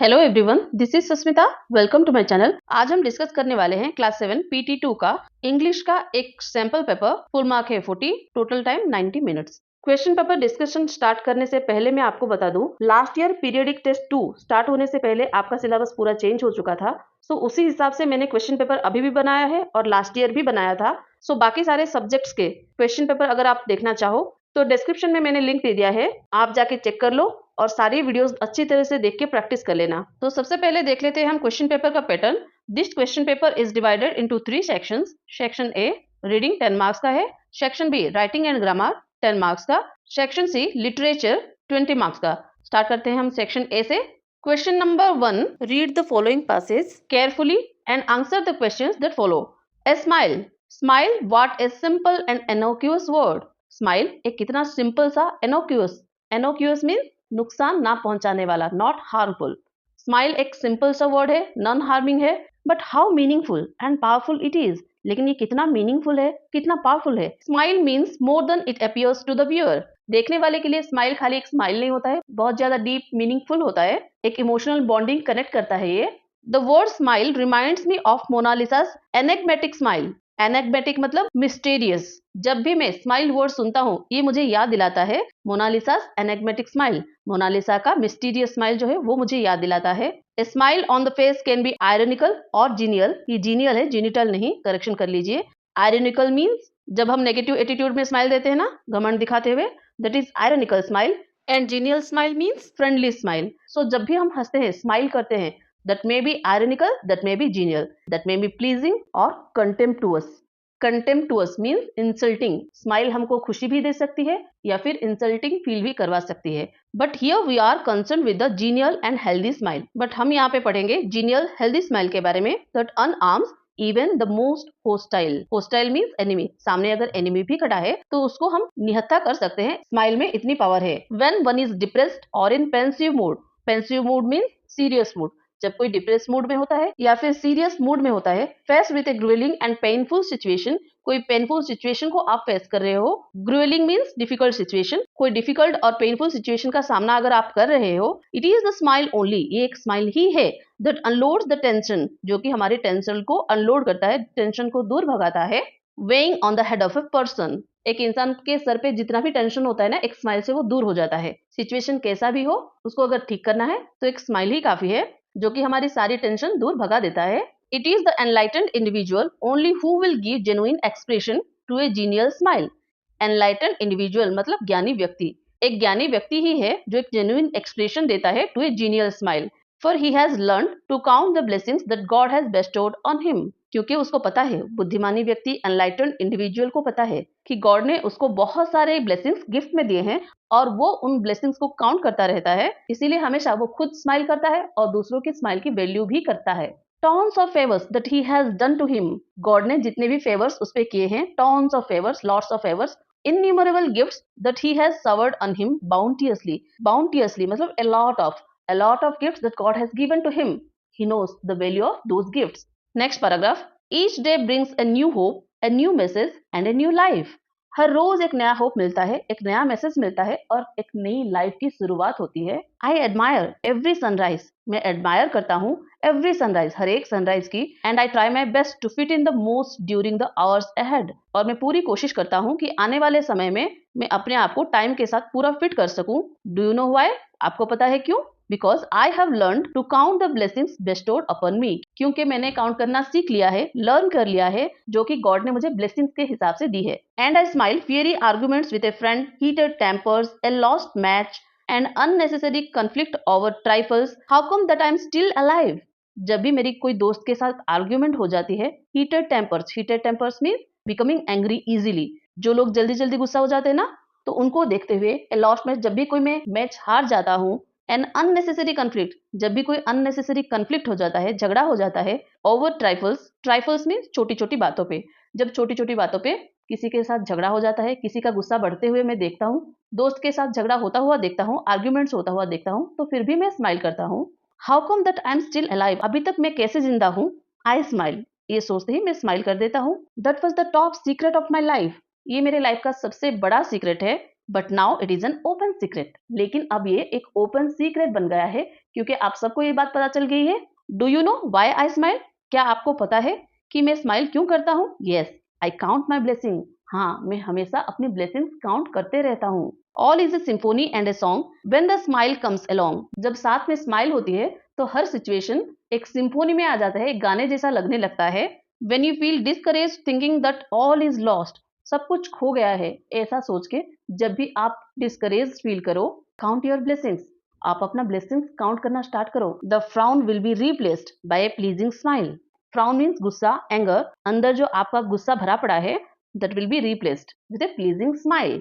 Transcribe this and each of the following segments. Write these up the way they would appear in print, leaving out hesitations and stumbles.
Hello everyone, this is Sasmita. Welcome to my channel. आज हम discuss करने वाले हैं क्लास 7 PT2 का इंग्लिश का एक सैंपल पेपर। फुल मार्क है 40, total time 90 minutes. Question paper discussion start करने से पहले मैं आपको बता दूं, last year periodic test 2 start होने से पहले आपका सिलेबस पूरा चेंज हो चुका था। सो उसी हिसाब से मैंने क्वेश्चन पेपर अभी भी बनाया है और लास्ट ईयर भी बनाया था। सो बाकी सारे सब्जेक्ट्स के क्वेश्चन पेपर अगर आप देखना चाहो तो डिस्क्रिप्शन में मैंने लिंक दे दिया है, आप जाके चेक कर लो और सारी वीडियोस अच्छी तरह से देख के प्रैक्टिस कर लेना। तो सबसे पहले देख लेते हैं हम क्वेश्चन पेपर का pattern. This question paper is divided into 3 sections. Section A reading 10 marks का है, section B writing and grammar 10 marks का, सेक्शन सी लिटरेचर 20 मार्क्स का। स्टार्ट करते हैं हम सेक्शन ए से। Question number 1, read the following passage carefully and answer the questions that follow. A smile, smile what is simple and innocuous word. Smile एक कितना simple सा innocuous, innocuous mean नुकसान ना पहुंचाने वाला, नॉट हार्मफुल। स्माइल एक simple सा word है, नॉन हार्मिंग है, but how meaningful and powerful it is. लेकिन ये कितना मीनिंगफुल है, कितना पावरफुल है। Smile means more than it appears to the viewer. देखने वाले के लिए स्माइल खाली एक स्माइल नहीं होता है, बहुत ज्यादा डीप मीनिंगफुल होता है, एक इमोशनल बॉन्डिंग कनेक्ट करता है ये। The word smile reminds me of Mona Lisa's enigmatic smile. Enigmatic मतलब मिस्टीरियस। जब भी मैं स्माइल वर्ड सुनता हूँ ये मुझे याद दिलाता है मोनालिसास एनेग्मेटिक स्माइल। मोनालिसा का मिस्टीरियस स्माइल जो है वो मुझे याद दिलाता है। A smile on the face can be ironical और जीनियल। ये जीनियल है, जीनिटल नहीं, करेक्शन कर लीजिए। आयरनिकल मीन्स जब हम नेगेटिव एटीट्यूड में स्माइल देते हैं ना, घमंड दिखाते हुए, that is ironical smile. And genial smile means friendly smile. So जब भी हम हंसते हैं, स्माइल करते हैं, that may be ironical, that may be genial, that may be pleasing or contemptuous. Contemptuous means insulting. Smile हमको खुशी भी दे सकती है या फिर insulting फील भी करवा सकती है। But here we are concerned with the genial and healthy smile. But हम यहाँ पे पढ़ेंगे genial healthy smile के बारे में। That unarms even the most hostile. Hostile means enemy. सामने अगर enemy भी खड़ा है तो उसको हम निहत्था कर सकते हैं। स्माइल में इतनी पावर है। When one is depressed or in pensive mood. Pensive mood means serious mood. जब कोई डिप्रेस मूड में होता है या फिर सीरियस मूड में होता है, face with a gruelling and painful situation, कोई पेनफुल सिचुएशन को आप फेस कर रहे हो। ग्रुएलिंग मींस डिफिकल्ट सिचुएशन, कोई डिफिकल्ट और पेनफुल सिचुएशन का सामना अगर आप कर रहे हो, it is the smile only, ये एक स्माइल ही है, दैट अनलोड्स द टेंशन, जो कि हमारे टेंशन को अनलोड करता है, टेंशन को दूर भगाता है। Weighing on the head of a person, एक इंसान के सर पे जितना भी टेंशन होता है ना, एक स्माइल से वो दूर हो जाता है। सिचुएशन कैसा भी हो, उसको अगर ठीक करना है तो एक स्माइल ही काफी है, जो कि हमारी सारी टेंशन दूर भगा देता है। It is the enlightened individual only who will give genuine expression to a genial smile. Enlightened individual मतलब ज्ञानी व्यक्ति, एक ज्ञानी व्यक्ति ही है जो एक जेन्युइन एक्सप्रेशन देता है to a genial smile. For he has learn to count the blessings that God has bestowed on him. क्योंकि उसको पता है, बुद्धिमानी व्यक्ति एनलाइटेंड इंडिविजुअल को पता है कि गॉड ने उसको बहुत सारे ब्लेसिंग्स गिफ्ट में दिए हैं और वो उन ब्लेसिंग्स को काउंट करता रहता है, इसीलिए हमेशा वो खुद स्माइल करता है और दूसरों की स्माइल की वैल्यू भी करता है। Tons of favours that he has done to him, God ने जितने भी फेवर्स उस पे किए हैं, tons of favours, lots of favours, innumerable gifts that he has showered on him bountifully. Bountifully मतलब a lot of gifts that God has given to him. He knows the value of those gifts. Next paragraph. Each day brings a new hope, a new message and a new life. हर रोज एक नया hope मिलता है, एक नया message मिलता है और एक नई लाइफ की शुरुआत होती है। I admire every sunrise. मैं एडमायर करता हूँ every sunrise, हर एक सनराइज की। And I try my best to fit in the most during the hours ahead. और मैं पूरी कोशिश करता हूँ कि आने वाले समय में मैं अपने आप को टाइम के साथ पूरा फिट कर सकूँ। Do you know why? आपको पता है क्यों? Because I have learned to count the blessings bestowed upon me. क्योंकि मैंने काउंट करना सीख लिया है, लर्न कर लिया है, जो कि गॉड ने मुझे ब्लेसिंग्स के हिसाब से दी है। And I smile fiery arguments with a friend, heated tempers, a lost match, and unnecessary conflict over trifles. How come that I am still alive? जब भी मेरी कोई दोस्त के साथ आर्ग्यूमेंट हो जाती है, heated tempers means becoming angry easily. जो लोग जल्दी जल्दी गुस्सा हो जाते हैं ना, तो उनको देखते हुए, a lost match, जब भी कोई मैं मैच हार जाता हूँ, एन अननेसेसरी कन्फ्लिक्ट, जब भी कोई अननेसेसरी कन्फ्लिक्ट हो जाता है, झगड़ा हो जाता है, ओवर ट्राइफल्स, ट्राइफल्स मीन छोटी छोटी बातों पे, जब छोटी छोटी बातों पे किसी के साथ झगड़ा हो जाता है, किसी का गुस्सा बढ़ते हुए मैं देखता हूँ, दोस्त के साथ झगड़ा होता हुआ देखता हूँ, आर्ग्यूमेंट्स होता हुआ देखता हूँ, तो फिर भी मैं स्माइल करता हूँ। How come that I am still alive, अभी तक मैं कैसे जिंदा हूँ। आई स्माइल, ये सोचते ही मैं स्माइल कर देता हूँ। That was the top secret of my life, ये मेरे लाइफ का सबसे बड़ा सीक्रेट है। But now it is an open secret. लेकिन अब ये एक ओपन सीक्रेट बन गया है क्योंकि आप सबको ये बात पता चल गई है। Do you know why I smile? क्या आपको पता है कि मैं स्माइल क्यों करता हूँ? Yes, I count my blessing. हाँ, मैं हमेशा अपनी ब्लेसिंग्स काउंट करते रहता हूँ। All is a symphony and a song when the smile comes along. जब साथ में स्माइल होती है तो हर सिचुएशन एक सिम्फोनी में आ जाता है, एक गाने जैसा लगने लगता है। When you feel discourage thinking that all is lost, सब कुछ खो गया है ऐसा सोच के जब भी आप डिस्करेज फील करो, काउंट योर ब्लेसिंग्स। आप अपना ब्लेसिंग्स काउंट करना स्टार्ट करो। The frown will be replaced by A pleasing smile. Frown means गुस्सा, एंगर। अंदर जो आपका गुस्सा भरा पड़ा है, that will be replaced with a pleasing smile.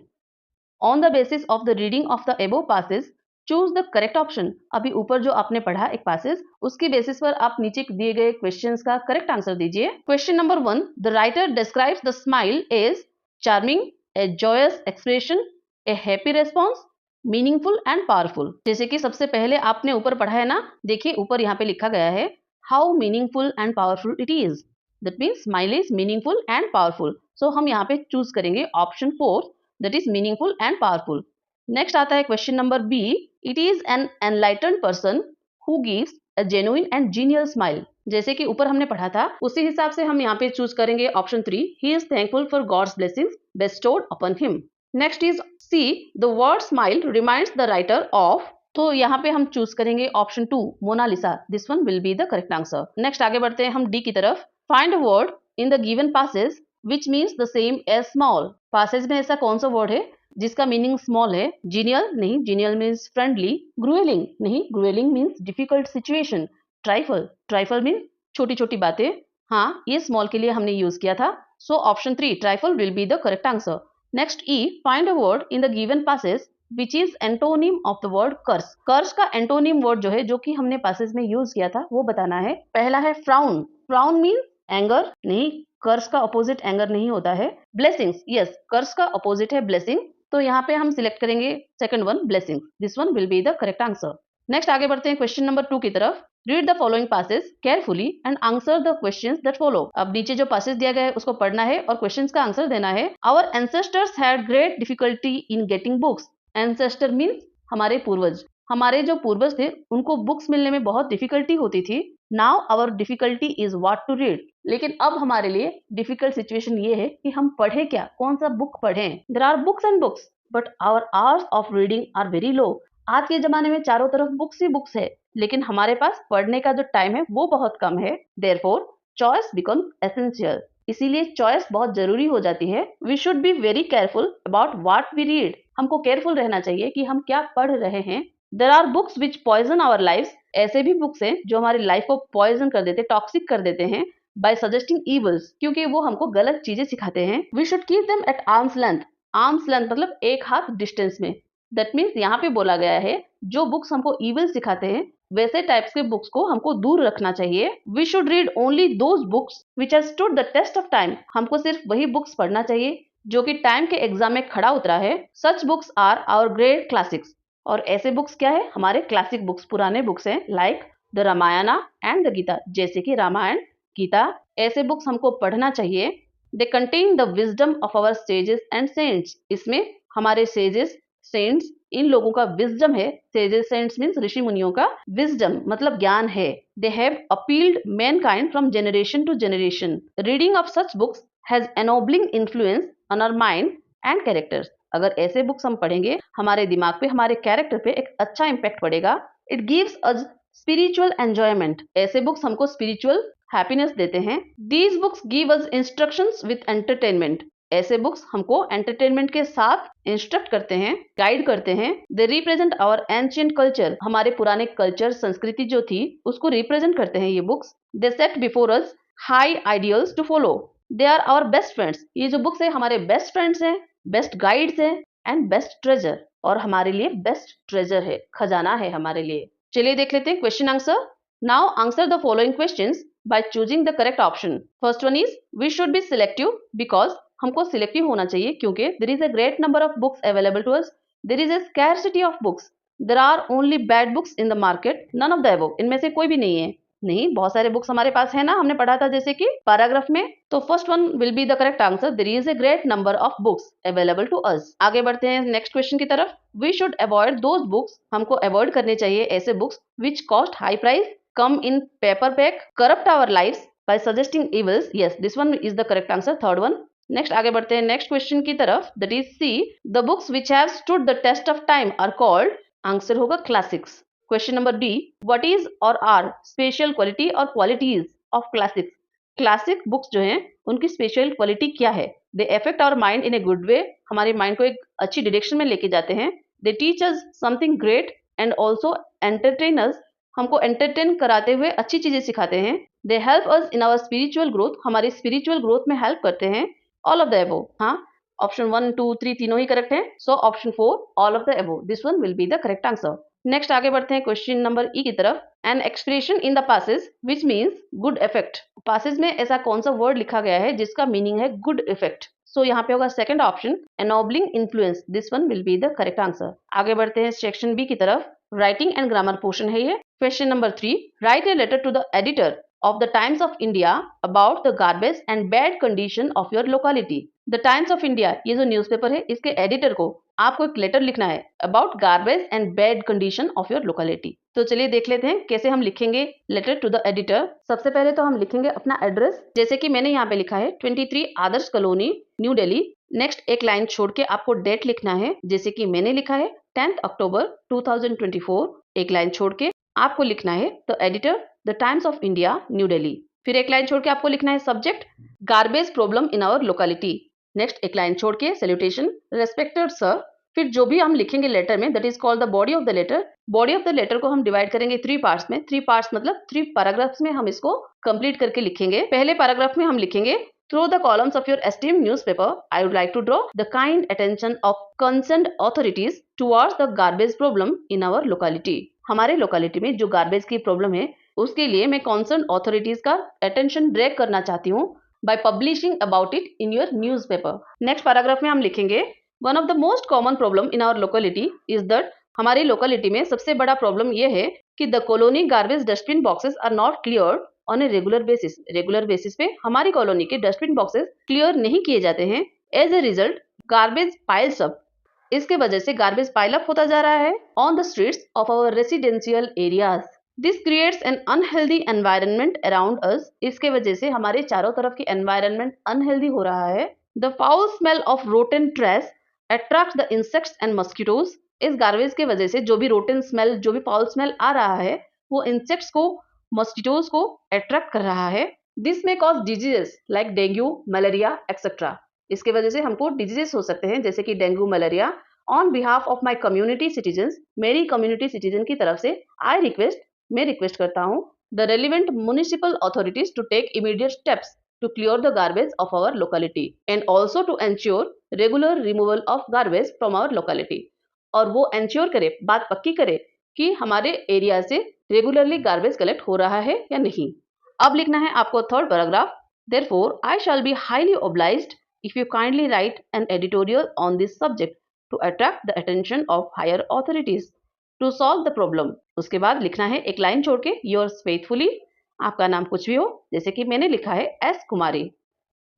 On the basis of the reading of the above passages, choose the correct option. अभी ऊपर जो आपने पढ़ा एक पैसेज, उसकी बेसिस पर आप नीचे दिए गए क्वेश्चंस का करेक्ट आंसर दीजिए। Question number 1, the writer describes the smile as charming, a joyous expression, a happy response, meaningful and powerful. जैसे कि सबसे पहले आपने ऊपर पढ़ा है ना, देखिए ऊपर यहाँ पे लिखा गया है how meaningful and powerful it is. That means smile is meaningful and powerful. So हम यहाँ पे चूज करेंगे option 4, that is meaningful and powerful. Next आता है question number B, it is an enlightened person who gives a genuine and genial smile. जैसे कि ऊपर हमने पढ़ा था उसी हिसाब से हम यहाँ पे चूज करेंगे option 3, he is thankful for God's blessings bestowed upon him. Next is C, the word smile reminds the writer of. तो यहाँ पे हम चूज करेंगे option 2, Mona Lisa. This one will be the correct answer. Next आगे बढ़ते हैं हम D की तरफ। Find a word in the given passage which means the same as small. Passage में ऐसा कौन सा वर्ड है जिसका मीनिंग स्मॉल है? जीनियल नहीं, जीनियल मीन्स फ्रेंडली। ग्रुएलिंग नहीं, gruelling means difficult situation. Trifle, trifle means छोटी छोटी बातें। हाँ, ये स्मॉल के लिए हमने यूज किया था। So option 3, trifle will be the correct answer. Next E, find a word in the given passage which is antonym of the word curse. Curse का एंटोनिम वर्ड जो है, जो कि हमने पैसेज में यूज किया था, वो बताना है। पहला है फ्राउन। फ्राउन मीन्स एंगर नहीं, कर्स का अपोजिट एंगर नहीं होता है। ब्लेसिंग्स, यस, कर्स का अपोजिट है ब्लेसिंग। तो यहाँ पे हम सिलेक्ट करेंगे second one, blessings. This one will be the correct answer. Next आगे बढ़ते हैं क्वेश्चन नंबर 2 की तरफ। Read the following passage carefully and answer the questions that follow. अब नीचे जो पैसेज दिया गया है उसको पढ़ना है और क्वेश्चंस का आंसर देना है। Our ancestors had great difficulty in getting books. Ancestor means हमारे पूर्वज। हमारे जो पूर्वज थे उनको बुक्स मिलने में बहुत डिफिकल्टी होती थी। Now our difficulty is what to read. लेकिन अब हमारे लिए डिफिकल्ट सिचुएशन ये है कि हम पढ़े क्या, कौन सा बुक पढ़ें। There are books and books but our hours of reading are very low. आज के जमाने में चारों तरफ बुक्स ही बुक्स है, लेकिन हमारे पास पढ़ने का जो टाइम है वो बहुत कम है। Therefore choice becomes essential. इसीलिए चॉइस बहुत जरूरी हो जाती है। We should be very careful about what we read. हमको केयरफुल रहना चाहिए कि हम क्या पढ़ रहे हैं। There are books which poison our life. ऐसे भी बुक्स हैं जो हमारी लाइफ को पॉइजन कर देते, टॉक्सिक कर देते हैं बाय सजेस्टिंग इवल्स, क्योंकि वो हमको गलत चीजें सिखाते हैं। We should keep them at arm's length. Arm's length मतलब एक हाथ डिस्टेंस में। दैट मीन्स यहाँ पे बोला गया है जो बुक्स हमको इविल सिखाते हैं वैसे टाइप्स के बुक्स को हमको दूर रखना चाहिए। We should read only those books which have stood the test of time. हमको सिर्फ वही बुक्स पढ़ना चाहिए जो कि टाइम के एग्जाम में खड़ा उतरा है। Such books are our great classics. और ऐसे बुक्स क्या है? हमारे क्लासिक बुक्स, पुराने बुक्स हैं, like the Ramayana and the Gita. जैसे कि रामायण, गीता, ऐसे बुक्स हमको पढ़ना चाहिए। They contain the wisdom of our sages and saints. इसमें हमारे सेजेस, सेंट्स, इन लोगों का विजडम है। सेजेस सेंट्स मीन्स ऋषि मुनियों का विजडम मतलब ज्ञान है। They have appealed mankind from generation to generation. Reading of such books has ennobling influence on our mind and characters. अगर ऐसे बुक्स हम पढ़ेंगे हमारे दिमाग पे, हमारे कैरेक्टर पे एक अच्छा इम्पैक्ट पड़ेगा। It gives us spiritual enjoyment. ऐसे बुक्स हमको स्पिरिचुअल हैप्पीनेस देते हैं। These books give us instructions with entertainment. ऐसे बुक्स हमको एंटरटेनमेंट के साथ इंस्ट्रक्ट करते हैं, गाइड करते हैं। They represent our ancient culture. हमारे पुराने कल्चर, संस्कृति जो थी उसको रिप्रेजेंट करते हैं ये books. They set before us high ideals to follow. They are our best friends. ये जो बुक्स है हमारे बेस्ट फ्रेंड्स हैं, बेस्ट गाइड्स हैं एंड बेस्ट ट्रेजर। और हमारे लिए बेस्ट ट्रेजर है, खजाना है हमारे लिए। चलिए देख लेते हैं question answer. Now answer the following questions by choosing the correct option. First one is we should be selective because हमको सिलेक्टिव होना चाहिए क्योंकि there is a great number of books available to us. There is a scarcity of books. There are only bad books in the market. None of the above, इनमें से कोई भी नहीं है। नहीं, बहुत सारे बुक्स हमारे पास है ना, हमने पढ़ा था जैसे कि पैराग्राफ में। तो first one will be the correct answer, there is a great number of books available to us. आगे बढ़ते हैं नेक्स्ट क्वेश्चन की तरफ। We should avoid those books, हमको अवॉइड करने चाहिए ऐसे books which cost high price, come in paper pack, corrupt our lives by suggesting evils. Yes, this one is the correct answer, third one. Next आगे बढ़ते हैं next question की तरफ, that is C the books which have stood the test of time are called, answer होगा classics. Question number D, what is or are special quality or qualities of classics. Classic books जो हैं उनकी special quality क्या है? They affect our mind in a good way, हमारे mind को एक अच्छी डायरेक्शन में लेके जाते हैं। They teach us something great and also entertain us, हमको एंटरटेन कराते हुए अच्छी चीजें सिखाते हैं। They help us in our spiritual growth, हमारी स्पिरिचुअल ग्रोथ में हेल्प करते हैं। ऑल ऑफ द अबव, हाँ, ऑप्शन 1, 2, 3 तीनों ही करेक्ट है। So option 4 all of the above, this one will be the correct answer. Next आगे बढ़ते हैं क्वेश्चन नंबर ई की तरफ। An expression in the passage which means good effect, passage में ऐसा कौन सा वर्ड लिखा गया है जिसका मीनिंग है गुड इफेक्ट? सो यहाँ पे होगा second option, ennobling influence, this one will be the correct answer. आगे बढ़ते हैं सेक्शन बी की तरफ, राइटिंग एंड ग्रामर पोर्शन है ये। Question number 3, write a letter to the editor of the Times of India about the garbage and bad condition of your locality. The Times of India, ये जो newspaper है, इसके editor को आपको एक letter लिखना है about garbage and bad condition of your locality. तो चलिए देख लेते हैं कैसे हम लिखेंगे लेटर टू द एडिटर। सबसे पहले तो हम लिखेंगे अपना एड्रेस, जैसे कि मैंने यहाँ पे लिखा है 23 आदर्श कॉलोनी, न्यू दिल्ली। नेक्स्ट एक लाइन छोड़ के आपको डेट लिखना है, जैसे कि मैंने लिखा है 10 अक्टूबर 2024। एक लाइन छोड़ के आपको लिखना है the editor, the Times of India, New Delhi. फिर एक लाइन छोड़ के आपको लिखना है subject, garbage problem in our locality. नेक्स्ट एक लाइन छोड़ के सैल्यूटेशन, रेस्पेक्टेड सर। फिर जो भी हम लिखेंगे लेटर में, that is called the body of the letter. Body of the letter को हम डिवाइड करेंगे 3 पार्ट्स में। 3 पार्ट्स मतलब 3 पैराग्राफ्स में हम इसको कंप्लीट करके लिखेंगे। पहले पैराग्राफ में हम लिखेंगे, through the columns of your esteemed newspaper, I would like to draw the kind attention of concerned authorities towards the garbage problem in our locality. हमारे लोकेलिटी में जो गार्बेज की प्रॉब्लम है उसके लिए मैं कॉन्सर्न अथॉरिटीज का अटेंशन ड्रैग करना चाहती हूँ by publishing about it in your newspaper. Next paragraph में हम लिखेंगे, one of the most common problem in our locality is that, हमारी लोकेलिटी में सबसे बड़ा प्रॉब्लम ये है कि the colony garbage dustbin boxes are not cleared on a regular basis. Regular basis पे हमारी कॉलोनी के डस्टबिन बॉक्सेस क्लियर नहीं किए जाते हैं। As a result garbage piles up, इसके वजह से गार्बेज पाइल अप होता जा रहा है on the streets of our residential areas. This creates an unhealthy environment around us, इसके वजह से हमारे चारों तरफ की एनवायरनमेंट अनहेल्दी हो रहा है। The foul smell of rotten trash attracts the insects and mosquitoes, इस गार्बेज के वजह से जो भी रोटन स्मेल, जो भी फाउल स्मेल आ रहा है, वो इंसेक्ट्स को, मस्किटोज को अट्रैक्ट कर रहा है। दिस में cause diseases like dengue, malaria etcetera, इसके वजह से हमको डिजीजेस हो सकते हैं जैसे कि dengue, malaria. On behalf of my community citizens, मेरी कम्युनिटी सिटीजन की तरफ से आई रिक्वेस्ट, मैं रिक्वेस्ट करता हूँ the relevant municipal authorities to take immediate steps to clear the garbage of our locality and also to ensure regular removal of garbage from our locality. और वो ensure करे, बात पक्की करे कि हमारे एरिया से रेगुलरली गार्बेज कलेक्ट हो रहा है या नहीं। अब लिखना है आपको third paragraph, therefore I shall be highly obliged if you kindly write an editorial on this subject to attract the attention of higher authorities to solve the problem. उसके बाद लिखना है एक लाइन छोड़ के, योर्स फेथफुली, आपका नाम कुछ भी हो, जैसे कि मैंने लिखा है एस कुमारी।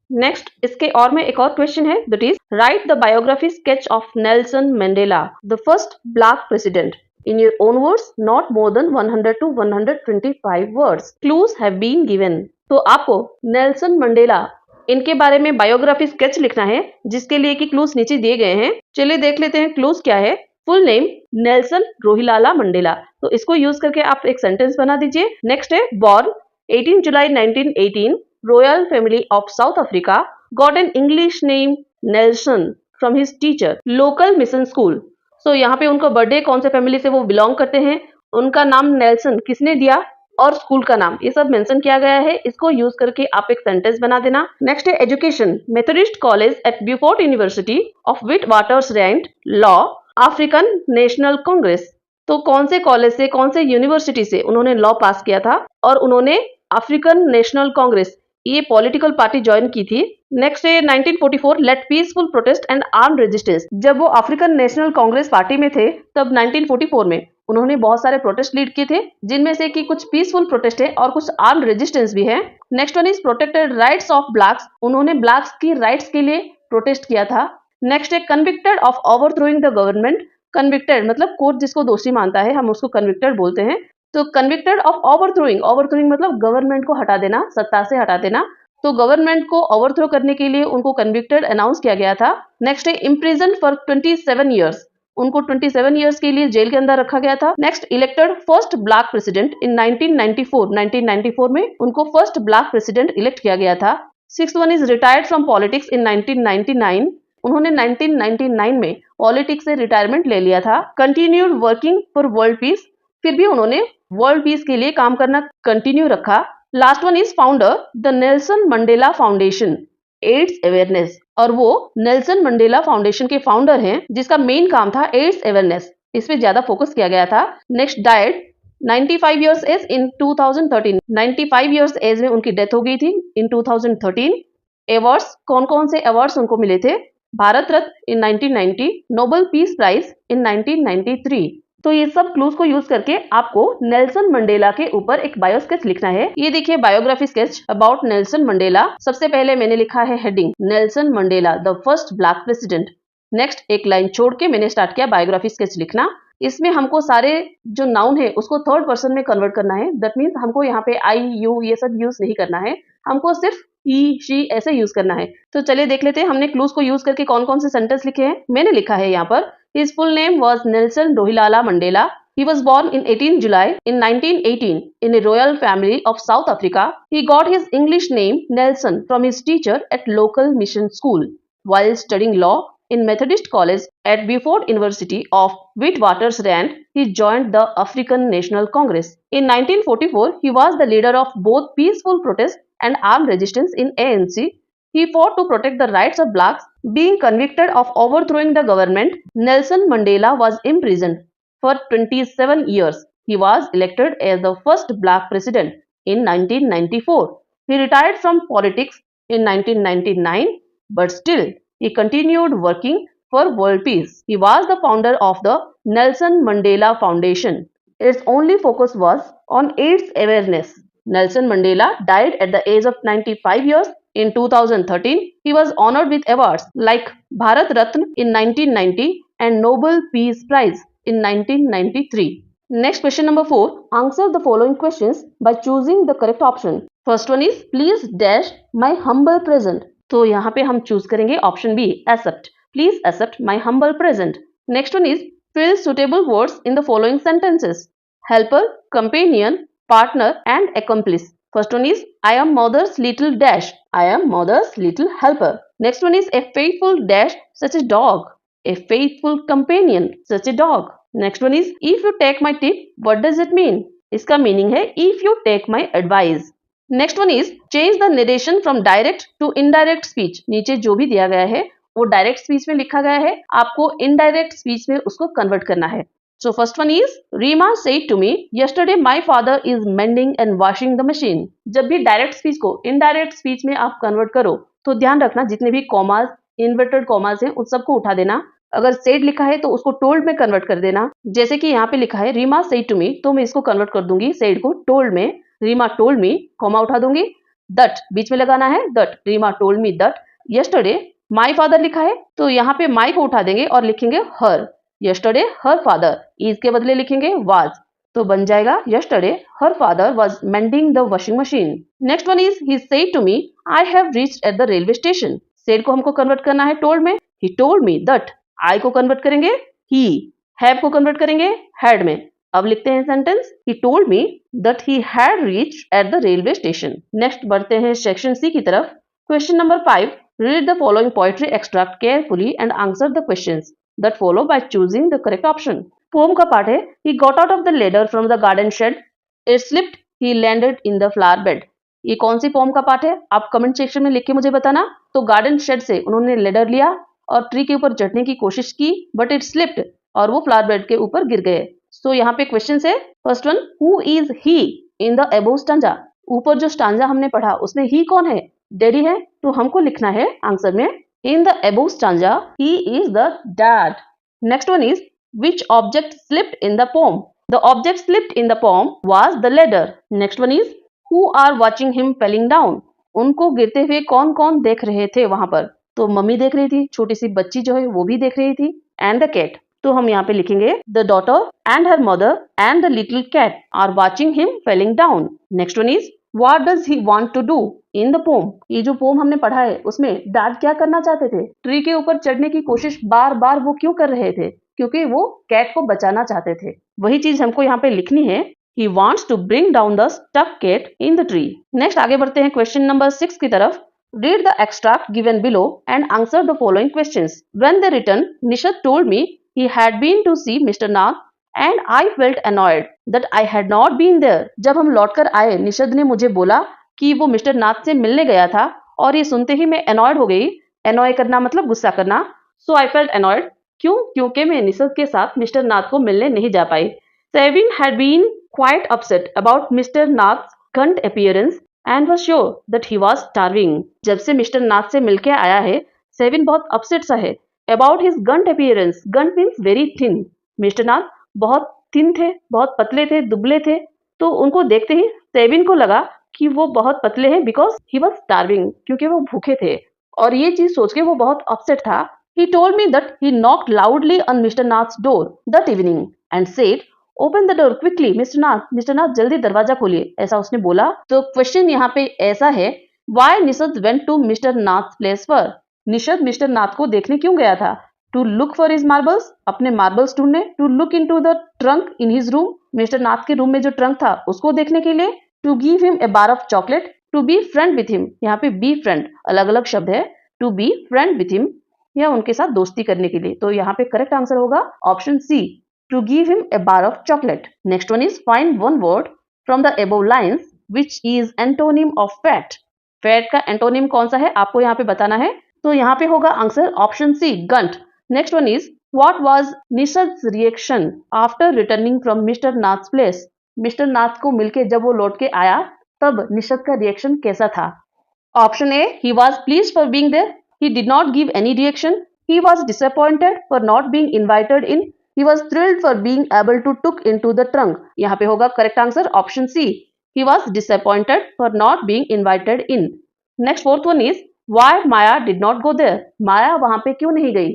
नेक्स्ट इसके और में एक और क्वेश्चन है, that is right the biography sketch of Nelson Mandela, the first black president, in your own words, not more than 100 to 125 words. Clues have been given. तो आपको नेल्सन मंडेला, इनके बारे में बायोग्राफी स्केच लिखना है, जिसके लिए कि क्लूज नीचे दिए गए हैं। चलिए देख लेते हैं क्लूज क्या है। फुल नेम नेल्सन रोहिलाला मंडेला, तो इसको यूज करके आप एक सेंटेंस बना दीजिए। नेक्स्ट है born 18 July 1918, royal family of South Africa, got an English name Nelson from his teacher, local mission school. So यहाँ पे उनका बर्थडे, कौन से फैमिली से वो बिलोंग करते हैं, उनका नाम नेल्सन किसने दिया, और स्कूल का नाम, ये सब मेंशन किया गया है। इसको यूज करके आप एक सेंटेंस बना देना। नेक्स्ट है education, Methodist college at Beaufort university of Witwatersrand, law, African National Congress. तो कौन से कॉलेज से, कौन से यूनिवर्सिटी से उन्होंने लॉ पास किया था, और उन्होंने अफ्रीकन नेशनल कांग्रेस, ये पॉलिटिकल पार्टी ज्वाइन की थी। नेक्स्ट है 1944 led peaceful protest and arm resistance. जब वो अफ्रीकन नेशनल कांग्रेस पार्टी में थे तब 1944 में उन्होंने बहुत सारे प्रोटेस्ट लीड किए थे, जिनमें से कि कुछ पीसफुल प्रोटेस्ट है और कुछ आर्म रेजिस्टेंस भी है। Next one is protected rights of blacks. उन्होंने ब्लैक्स की राइट्स के लिए प्रोटेस्ट किया था। नेक्स्ट है convicted of ओवरथ्रोइंग the government. Convicted मतलब कोर्ट जिसको दोषी मानता है, हम उसको कन्विक्टेड बोलते हैं। तो कन्विक्टेड ऑफ ओवरथ्रोइंग, ओवरथ्रोइंग मतलब गवर्नमेंट को हटा देना, सत्ता से हटा देना। तो गवर्नमेंट को ओवरथ्रो करने के लिए उनको कन्विक्टेड अनाउंस किया गया था। नेक्स्ट है इम्प्रिजन फॉर 27 ईयर्स। उनको 27 ईयर्स के लिए जेल के अंदर रखा गया था। Next elected first black president in 1994 में उनको फर्स्ट ब्लैक प्रेसिडेंट इलेक्ट किया गया था। Sixth one is retired from politics in 1999। उन्होंने 1999 में पॉलिटिक्स से रिटायरमेंट ले लिया था। Continued working for world peace, फिर भी उन्होंने वर्ल्ड पीस के लिए काम करना कंटिन्यू रखा। Last one is founder the Nelson Mandela foundation AIDS awareness, और वो नेल्सन मंडेला फाउंडेशन के फाउंडर हैं, जिसका मेन काम था एड्स अवेयरनेस, इस पे ज्यादा फोकस किया गया था। Next died 95 years age in 2013। 95 years age में उनकी डेथ हो गई थी इन 2013। अवार्ड्स, कौन कौन से अवार्ड्स उनको मिले थे? भारत रत्न इन 1990, नोबेल पीस प्राइज इन 1993। तो ये सब क्लूज को यूज करके आपको नेल्सन मंडेला के ऊपर एक बायो स्केच लिखना है। ये देखिए biography sketch about Nelson Mandela. सबसे पहले मैंने लिखा है heading Nelson Mandela the first black president. Next एक लाइन छोड़ के मैंने स्टार्ट किया बायोग्राफी स्केच लिखना। इसमें हमको सारे जो नाउन है उसको थर्ड पर्सन में कन्वर्ट करना है। दैट मीन्स हमको यहाँ पे आई यू ये सब यूज नहीं करना है, हमको सिर्फ ही शी ऐसे यूज करना है। तो चलिए देख लेते हैं हमने क्लूज को यूज करके कौन कौन से सेंटेंस लिखे हैं। मैंने लिखा है यहाँ पर His full name was Nelson Rolihlahla Mandela. He was born in 18 July in 1918 in a royal family of South Africa. He got his English name Nelson from his teacher at local mission school. While studying law in Methodist College at Beaufort University of Witwatersrand, he joined the African National Congress. In 1944, he was the leader of both peaceful protest and armed resistance in ANC. He fought to protect the rights of blacks. Being convicted of overthrowing the government, Nelson Mandela was imprisoned for 27 years. He was elected as the first black president in 1994. He retired from politics in 1999, but still he continued working for world peace. He was the founder of the Nelson Mandela Foundation. Its only focus was on AIDS awareness. Nelson Mandela died at the age of 95 years in 2013. He was honored with awards like Bharat Ratna in 1990 and Nobel Peace Prize in 1993. Next question number 4. Answer the following questions by choosing the correct option. First one is please dash my humble present. तो यहाँ पे हम choose करेंगे option B accept. Please accept my humble present. Next one is fill suitable words in the following sentences. Helper, companion, partner and accomplice. First one is I am mother's little dash. I am mother's little helper. Next one is a faithful dash such a dog. A faithful companion such a dog. Next one is if you take my tip, what does it mean? इसका meaning है if you take my advice. Next one is change the narration from direct to indirect speech. नीचे जो भी दिया गया है वो direct speech में लिखा गया है, आपको इनडायरेक्ट स्पीच में उसको कन्वर्ट करना है। So first one is Rima said to me yesterday my father is mending and washing the machine. जब भी डायरेक्ट स्पीच को इनडायरेक्ट स्पीच में आप कन्वर्ट करो तो ध्यान रखना जितने भी कॉमास इन्वर्टेड कॉमास हैं उन सबको उठा देना। अगर सेड लिखा है तो उसको टोल्ड में कन्वर्ट कर देना। जैसे कि यहाँ पे लिखा है रीमा सेड टू मी, तो मैं इसको कन्वर्ट कर दूंगी सेड को टोल्ड में। रीमा टोल्ड मी, कॉमा उठा दूंगी। दट बीच में लगाना है, that Reema told me that. Yesterday my father लिखा है तो यहाँ पे माई को उठा देंगे और लिखेंगे her. Yesterday her father, is के बदले लिखेंगे वाज, तो बन जाएगा yesterday her father was mending the washing machine. Next one is he said to me I have reached at the railway station. Said को हमको कन्वर्ट करना है टोल्ड में। ही टोल्ड मी दैट, आई को कन्वर्ट करेंगे ही, हैव को convert करेंगे had में। अब लिखते हैं sentence he told me that he had reached at the railway station. Next बढ़ते हैं सेक्शन सी की तरफ। Question number 5, read the following poetry extract carefully and answer the questions that follow by choosing the correct option. Poem का part है he got out of the ladder from the garden shed, it slipped, he landed in the flower bed. ये कौन सी pome का part है आप comment section में लिख के मुझे बताना। तो गार्डन शेड से उन्होंने लेडर लिया और ट्री के ऊपर चढ़ने की कोशिश की बट इट स्लिप्ड, और वो फ्लावर बेड के ऊपर गिर गए। सो यहाँ पे क्वेश्चन है first one who is he in the above stanza. ऊपर जो स्टांजा हमने पढ़ा उसमें ही कौन है? डैडी है, तो हमको लिखना है आंसर में in the above stanza he is the dad. Next one is which object slipped in the poem? The object slipped in the poem was the ladder. Next one is who are watching him falling down? उनको गिरते हुए कौन कौन देख रहे थे वहां पर? तो मम्मी देख रही थी, छोटी सी बच्ची जो है वो भी देख रही थी, एंड द कैट। तो हम यहाँ पे लिखेंगे the daughter and her mother and the little cat are watching him falling down. Next one is what does he want to do in the poem? ये जो पोम हमने पढ़ा है उसमें डैड क्या करना चाहते थे? ट्री के ऊपर चढ़ने की कोशिश बार बार वो क्यों कर रहे थे? क्योंकि वो कैट को बचाना चाहते थे। वही चीज हमको यहाँ पे लिखनी है, he wants to bring down the stuck cat in the tree। Next आगे बढ़ते हैं क्वेश्चन नंबर 6 की तरफ। Read the extract given below and answer the following questions। When they returned, Nishad told me he had been to see Mr. Nath and I felt annoyed that I had not been there। जब हम लौटकर आए, निशद ने मुझे बोला कि वो mister नाथ से मिलने गया था और ये सुनते ही मैं annoyed हो गई। annoy करना मतलब गुस्सा करना। So I felt annoyed। क्यों? क्योंकि मैं निशद के साथ मिस्टर नाथ को मिलने नहीं जा पाई। Sevin had been quite upset about Mr. Nath's gaunt appearance and was sure that he was starving। जब से मिस्टर नाथ से मिलके आया है, सेविन बहुत अपसेट सा है about his gaunt appearance। gaunt means very thin। Mister Nath बहुत थिन थे, बहुत पतले थे, दुबले थे, तो उनको देखते ही सेविन को लगा कि वो बहुत पतले हैं because he was starving, क्योंकि वो भूखे थे, और ये चीज सोच के वो बहुत अपसेट था। He told me that he knocked loudly on Mr. Nath's door that evening and said, "Open the door quickly, Mr. Nath। Mr. Nath जल्दी दरवाजा खोलिए", ऐसा उसने बोला। तो क्वेश्चन यहाँ पे ऐसा है, Why Nishad went to Mr. Nath's place for? Nishad mister Nath को देखने क्यों गया था? To look for his marbles, अपने मार्बल्स ढूंढने। To look into the trunk in his room, mister Nath के रूम में जो ट्रंक था उसको देखने के लिए। To give him a bar of chocolate, to be friend with him, यहाँ पे be friend अलग अलग शब्द है। To be friend with him या उनके साथ दोस्ती करने के लिए। तो यहाँ पे करेक्ट आंसर होगा option C, to give him a bar of chocolate. Next one is find one word from the above lines which is antonym of fat. Fat का एंटोनिम कौन सा है आपको यहाँ पे बताना है। तो यहाँ पे होगा answer option C, gaunt. Next one is what was Nishad's reaction after returning from mister Nath's place. Mister Nath को मिलके जब वो लौट के आया तब निशद का रिएक्शन कैसा था। Option A, he was pleased for being there, he did not give any reaction, he was disappointed for not being invited in, he was thrilled for being able to took into the trunk। यहाँ पे होगा correct answer option C, he was disappointed for not being invited in। Next fourth one is why Maya did not go there। Maya वहां पे क्यों नहीं गई?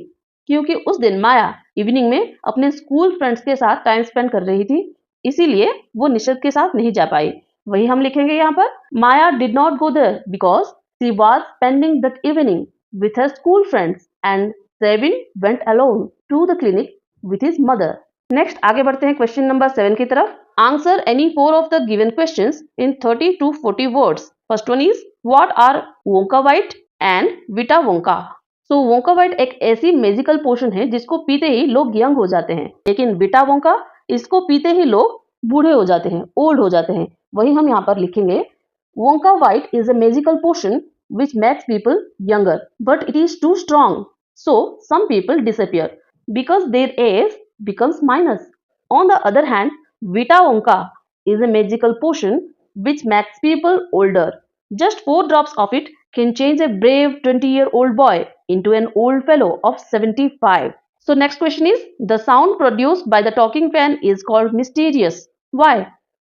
क्योंकि उस दिन माया इवनिंग में अपने स्कूल फ्रेंड्स के साथ टाइम स्पेंड कर रही थी, इसीलिए वो निशद के साथ नहीं जा पाई। वही हम लिखेंगे यहाँ पर, माया did not go there because she was spending that evening with her school friends and Sevin went alone to the clinic with his mother। Next आगे बढ़ते हैं क्वेश्चन नंबर 7 की तरफ। Answer any 4 of the given questions in 30 to 40 words. First one is what are Wonka Vite and Vita Wonka. So Wonka Vite एक ऐसी magical पोशन है जिसको पीते ही लोग यंग हो जाते हैं, लेकिन विटा वोंका इसको पीते ही लोग बूढ़े हो जाते हैं, ओल्ड हो जाते हैं। वही हम यहाँ पर लिखेंगे, Wonka Vite is a magical potion which makes people younger, but it is too strong, so some people disappear because their age becomes minus। On the other hand, Vita Wonka is a magical potion which makes people older। Just 4 drops of it can change a brave 20-year-old boy into an old fellow of 75। So next question is, the sound produced by the talking fan is called mysterious। Why?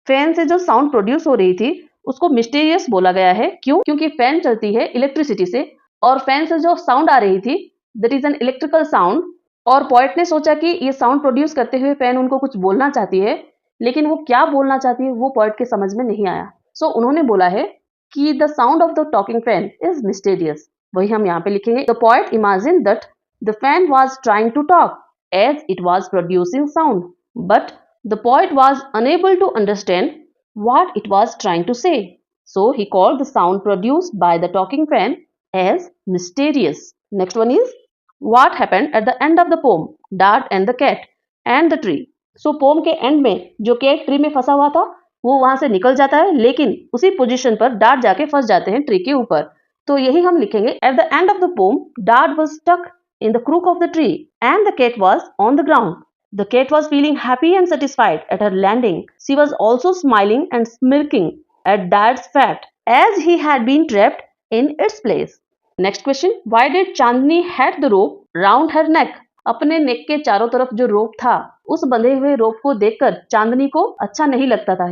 Fan से जो sound produce हो रही थी उसको mysterious बोला गया है। क्यों? क्योंकि फैन चलती है इलेक्ट्रिसिटी से और फैन से जो साउंड आ रही थी that is an electrical sound, और पोएट ने सोचा कि ये साउंड प्रोड्यूस करते हुए फैन उनको कुछ बोलना चाहती है, लेकिन वो क्या बोलना चाहती है वो पोएट के समझ में नहीं आया। सो उन्होंने बोला है कि the sound of the talking fan is mysterious. वही हम यहाँ पे लिखेंगे, the poet imagine that the fan was trying to talk as it was producing sound, but the poet was unable to understand what it was trying to say, so he called the sound produced by the talking fan as mysterious। Next one is what happened at the end of the poem, Dart and the cat and the tree। So poem के end में जो cat tree में फंसा हुआ था वो वहां से निकल जाता है, लेकिन उसी पोजीशन पर डार्ट जाके फंस जाते हैं ट्री के ऊपर। तो यही हम लिखेंगे, at the end of the poem Dart was stuck in the crook of the tree and the cat was on the ground। The cat was feeling happy and satisfied at her landing. She was also smiling and smirking at Dad's fat as he had been trapped in its place. Next question. Why did Chandni had the rope round her neck? अपने नेक के चारों तरफ जो रोप था, उस बंधे हुए रोप को देखकर चांदनी को अच्छा नहीं लगता था.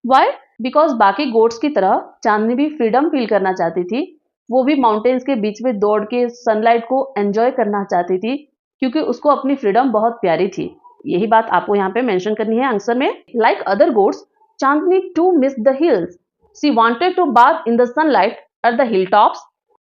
Why? Because बाकी गोट्स की तरह चांदनी भी फ्रीडम फील करना चाहती थी. वो भी माउंटेन्स के बीच में दौड़ के सनलाइट को एंजॉय करना चाहती थी, क्योंकि उसको अपनी फ्रीडम बहुत प्यारी थी. यही बात आपको यहाँ पे मेंशन करनी है आंसर में. Like other goats, Chandni too missed the hills. She wanted to bath in the sunlight at the hilltops.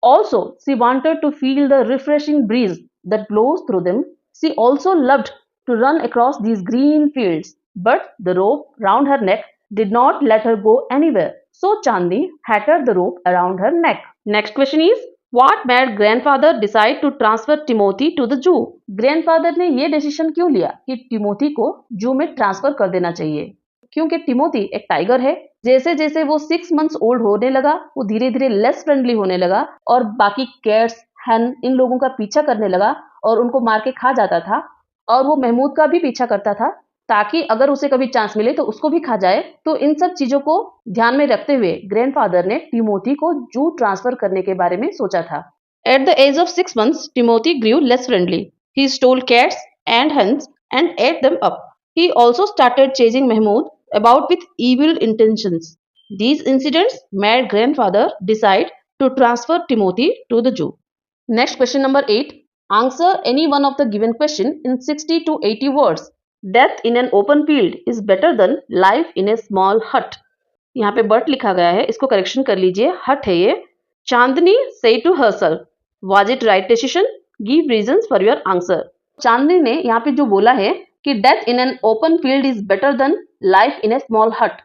Also, she wanted to feel the refreshing breeze that blows through them. She also loved to run across these green fields, but the rope round her neck did not let her go anywhere. So Chandni hatted the rope around her neck. Next question is, what made grandfather decide to transfer Timothy to the zoo? Grandfather ने ये decision क्यों लिया कि Timothy को जू में transfer कर देना चाहिए? क्योंकि टिमोथी एक टाइगर है. जैसे जैसे वो 6 मंथ्स ओल्ड होने लगा, वो धीरे धीरे लेस फ्रेंडली होने लगा और बाकी कैट्स, हैन, इन लोगों का पीछा करने लगा और उनको मार के खा जाता था. और वो महमूद का भी पीछा करता था ताकि अगर उसे कभी चांस मिले तो उसको भी खा जाए. तो इन सब चीजों को ध्यान में रखते हुए ग्रैंडफादर ने टिमोथी को जू ट्रांसफर करने के बारे में सोचा था. At the age of 6 months, Timothy grew less friendly. He stole cats and hens and ate them up. He also started chasing Mahmoud about with evil intentions. These incidents made grandfather decide to transfer Timothy to the zoo. Next question number 8. Answer any one of the given question in 60 to 80 words. Death in an open field is better than life in a small hut. यहाँ पे but लिखा गया है, इसको correction कर लीजिए. हट है ये. चांदनी say to herself, was it right decision? Give reasons for your answer. चांदनी ने यहाँ पे जो बोला है कि death in an open field is better than life in a small hut.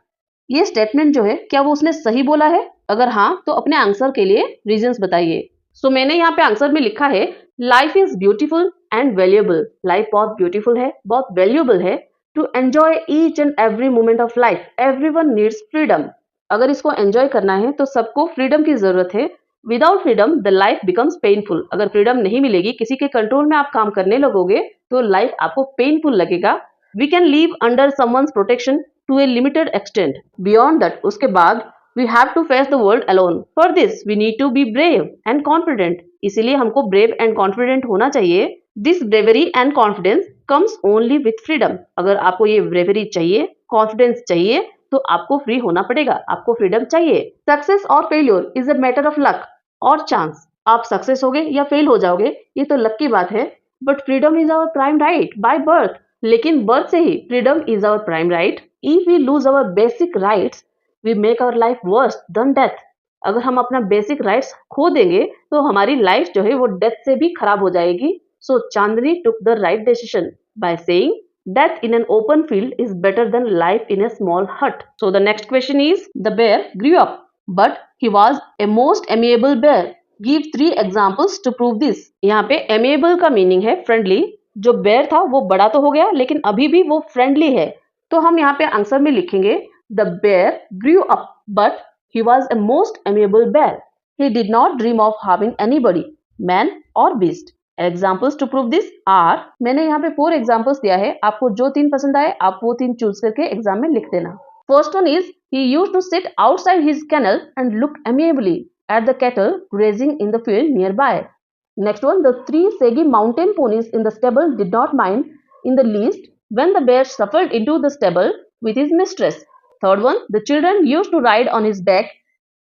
ये स्टेटमेंट जो है, क्या वो उसने सही बोला है? अगर हाँ, तो अपने आंसर के लिए रीजंस बताइए. सो मैंने यहाँ पे आंसर में लिखा है, life is beautiful and valuable. Life बहुत ब्यूटीफुल है, बहुत वैल्यूएबल है. To enjoy each and every moment of life, everyone needs freedom. अगर इसको एंजॉय करना है तो सबको फ्रीडम की जरूरत है. Without freedom the life becomes painful. अगर फ्रीडम नहीं मिलेगी, किसी के कंट्रोल में आप काम करने लगोगे तो लाइफ आपको पेनफुल लगेगा. We can live under someone's protection to a limited extent. Beyond that, उसके बाद we have to face the world alone. For this, we need to be brave and confident. इसीलिए हमको brave and confident होना चाहिए. This bravery and confidence comes only with freedom. अगर आपको ये bravery चाहिए, confidence चाहिए, तो आपको free होना पड़ेगा. आपको freedom चाहिए. Success or failure is a matter of luck or chance. आप success होगे या fail हो जाओगे, ये तो luck की बात है. But freedom is our prime right by birth. लेकिन birth से ही freedom is our prime right. If we lose our basic rights, we make our life worse than death. अगर हम अपना बेसिक राइट्स खो देंगे तो हमारी लाइफ जो है वो डेथ से भी खराब हो जाएगी. सो चांदनी took the right decision by saying death in an open field is better than life in a small hut. So the next question is, the bear grew up but he was a most amiable bear. Give 3 examples to prove this. यहाँ पे amiable का meaning है friendly. जो bear था वो बड़ा तो हो गया लेकिन अभी भी वो फ्रेंडली है. तो हम यहाँ पे आंसर में लिखेंगे, the bear grew up, but he was a most amiable bear. He did not dream of harming anybody, man or beast. Examples to prove this are, मैंने यहाँ पे 4 examples दिया है. आपको जो 3 पसंद आए आप वो 3 चूज करके एग्जाम में लिख देना. First one is, he used to sit outside his kennel and look amiably at the cattle grazing in the field nearby. Next one, the 3 saggy mountain ponies in the stable did not mind in the least when the bear shuffled into the stable with his mistress. Third one, the children used to ride on his back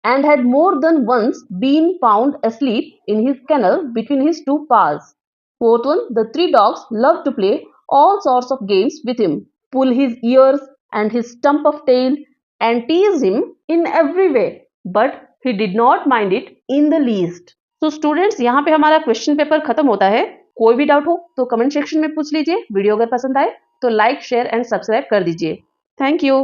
and had more than once been found asleep in his kennel between his 2 paws. Fourth one, the 3 dogs loved to play all sorts of games with him, pull his ears and his stump of tail and tease him in every way, but he did not mind it in the least. So students, यहाँ पे हमारा question paper खत्म होता है. कोई भी doubt हो तो कमेंट सेक्शन में पूछ लीजिए. वीडियो अगर पसंद आए तो लाइक, शेयर एंड सब्सक्राइब कर दीजिए. Thank you.